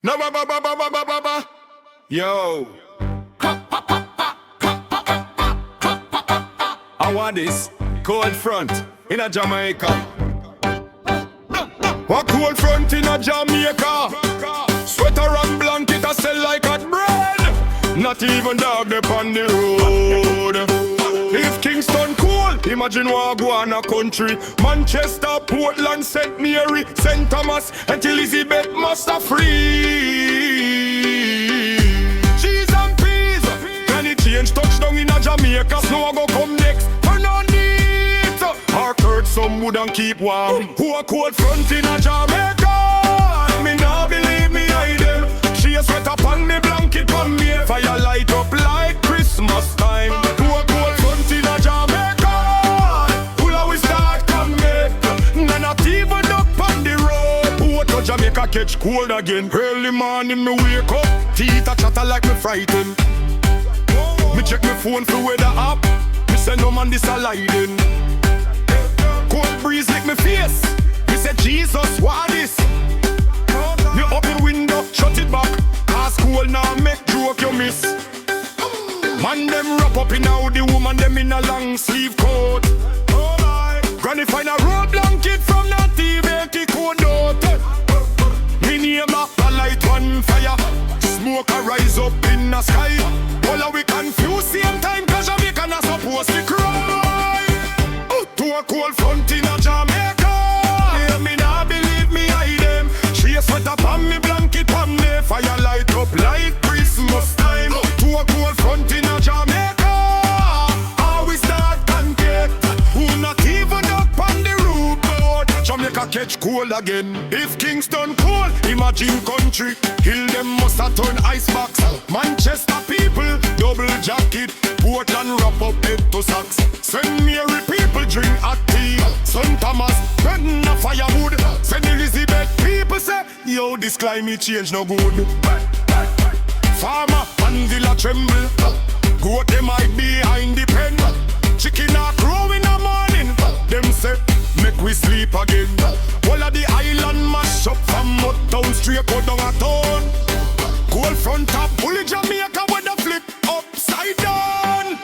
No ba ba ba ba ba ba ba ba. Yo. I want this cold front in a Jamaica. What cold front in a Jamaica? Sweater and blanket I sell like hot bread. Not even dog up on the road. If Kingston cool, imagine what go on a country. Manchester, Portland, St. Mary, St. Thomas, and Elizabeth must have free. Cheese and peas, can it change touchdown in a Jamaica? Snow I go come next, turn on it. Or curd some wood and keep warm. Who a cold front in a Jamaica? Me nah believe me I them. She a sweat up on the blanket on me. Fire light up like Christmas time. Who a cold front in a Jamaica? Who always start come make? Nah not even up on the road. Who to Jamaica catch cold again? Early morning me wake up, teeth a chatter like me frightened. Me check me phone for weather app. Me say no man this a liding. Cold breeze lick me face. Me say Jesus what this? Me open window, shut it back. Cause cold now make joke you miss. Man them wrap up in how the woman them in a long sleeve coat. Granny find a road blanket from that TV cold out. Me name a light on fire. Smoke a rise up in the sky. All of we confused same time cause Jamaica not supposed to cry. To a cold front in a Jamaica. Yeah, me nah believe me I them. She a sweat up on me blanket on me. Fire light up like Christmas time. To a cold front in a Jamaica. How we start contact. Who not even up on the roof board. Jamaica catch cold again. If Kingston cold, imagine country. Hill them must have turn icebox. Manchester people, double jacket. Portland wrap up head to socks. St. Mary people drink hot tea. St. Thomas, burn a firewood. St. Elizabeth people say, yo, this climate change no good. Farmer and villa tremble. Goat them might behind the pen. Chicken a crow in the morning. Them say, make we sleep again. All of the island mash up from Uptown straight go down a town. Cold front up, bully Jamaica with the flip upside down.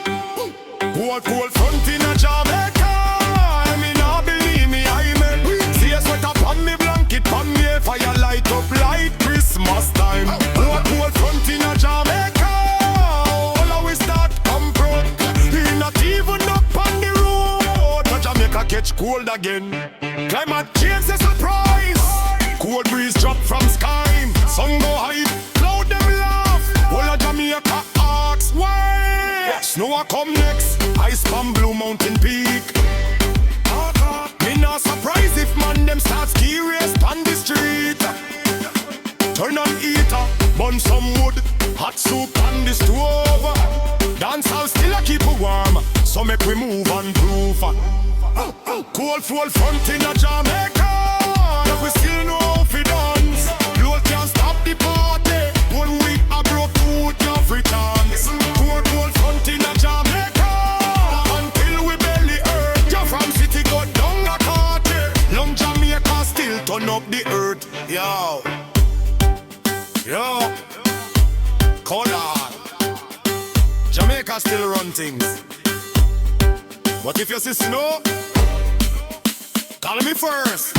Cold front in a Jamaica. I mean, I believe me, I mean. See a sweat up on me blanket, on me fire light up like Christmas time. Cold front in a Jamaica. All of we start come front. He not even up on the road. But Jamaica catch cold again. Climate change a surprise. Cold breeze drop from sky. Sun go high, cloud them laugh. All of Jamaica asks why. Snow a come next, ice from Blue Mountain Peak. Me not surprised if man them start ski race on the street. Turn on heater, burn some wood, hot soup on the stove. Dance house still a keep warm, so make we move and proof. Cold full front in a Jamaica. We still know how to dance. Blow can't stop the party. 1 week I broke tooth, your free chance. Cold front in a Jamaica. Until we belly hurt. You from city go down a party. Long Jamaica still turn up the earth. Yo, call on. Jamaica still run things. But if you see snow, call me first.